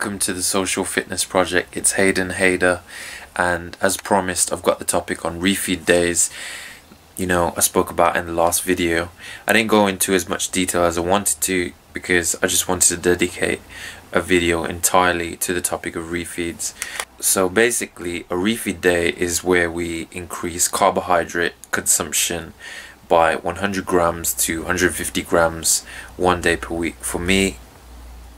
welcome to the Social Fitness Project. It's Hayden Hader, and as promised, I've got the topic on refeed days. You know, I spoke about in the last video. I didn't go into as much detail as I wanted to because I just wanted to dedicate a video entirely to the topic of refeeds. So basically, a refeed day is where we increase carbohydrate consumption by 100 grams to 150 grams 1 day per week. For me,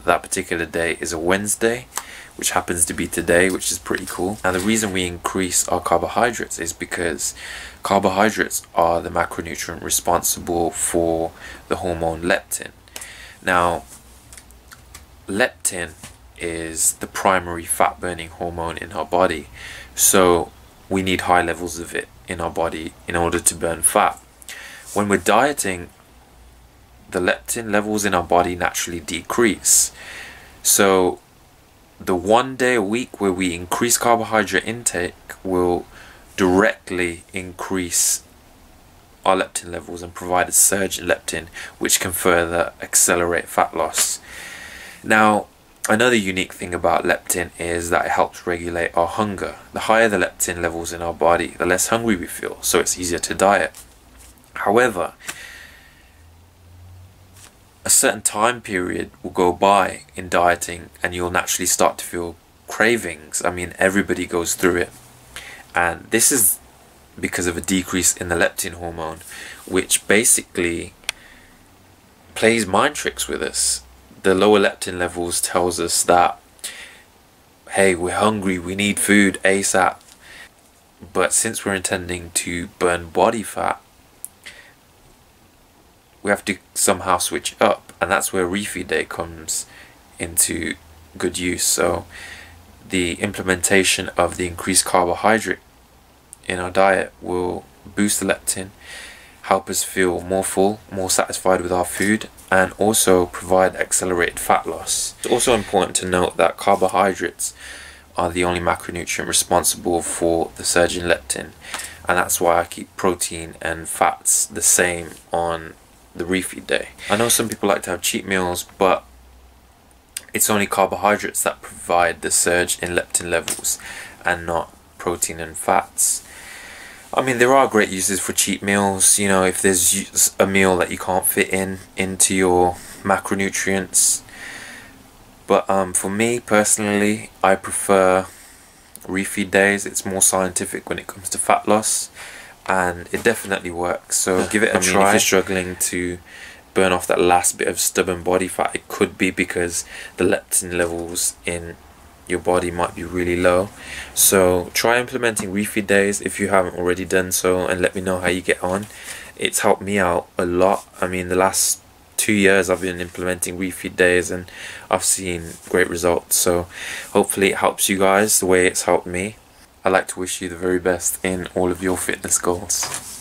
that particular day is a Wednesday, which happens to be today, which is pretty cool. Now the reason we increase our carbohydrates is because carbohydrates are the macronutrient responsible for the hormone leptin. Now leptin is the primary fat burning hormone in our body, so we need high levels of it in our body in order to burn fat. When we're dieting, the leptin levels in our body naturally decrease. So the 1 day a week where we increase carbohydrate intake will directly increase our leptin levels and provide a surge in leptin, which can further accelerate fat loss. Now, another unique thing about leptin is that it helps regulate our hunger. The higher the leptin levels in our body, the less hungry we feel, so it's easier to diet. However, a certain time period will go by in dieting and you'll naturally start to feel cravings. I mean, everybody goes through it, and this is because of a decrease in the leptin hormone, which basically plays mind tricks with us. The lower leptin levels tells us that, hey, we're hungry, we need food ASAP. But since we're intending to burn body fat, we have to somehow switch up, and that's where refeed day comes into good use. So the implementation of the increased carbohydrate in our diet will boost the leptin, help us feel more full, more satisfied with our food, and also provide accelerated fat loss. It's also important to note that carbohydrates are the only macronutrient responsible for the surge in leptin, and that's why I keep protein and fats the same on the refeed day. I know some people like to have cheat meals, but it's only carbohydrates that provide the surge in leptin levels and not protein and fats. I mean, there are great uses for cheat meals, you know, if there's a meal that you can't fit into your macronutrients. But for me personally, I prefer refeed days. It's more scientific when it comes to fat loss, and it definitely works, so give it a try. If you're struggling to burn off that last bit of stubborn body fat, it could be because the leptin levels in your body might be really low. So try implementing refeed days if you haven't already done so, and let me know how you get on. It's helped me out a lot. I mean, the last 2 years I've been implementing refeed days and I've seen great results, so hopefully it helps you guys the way it's helped me. I'd like to wish you the very best in all of your fitness goals.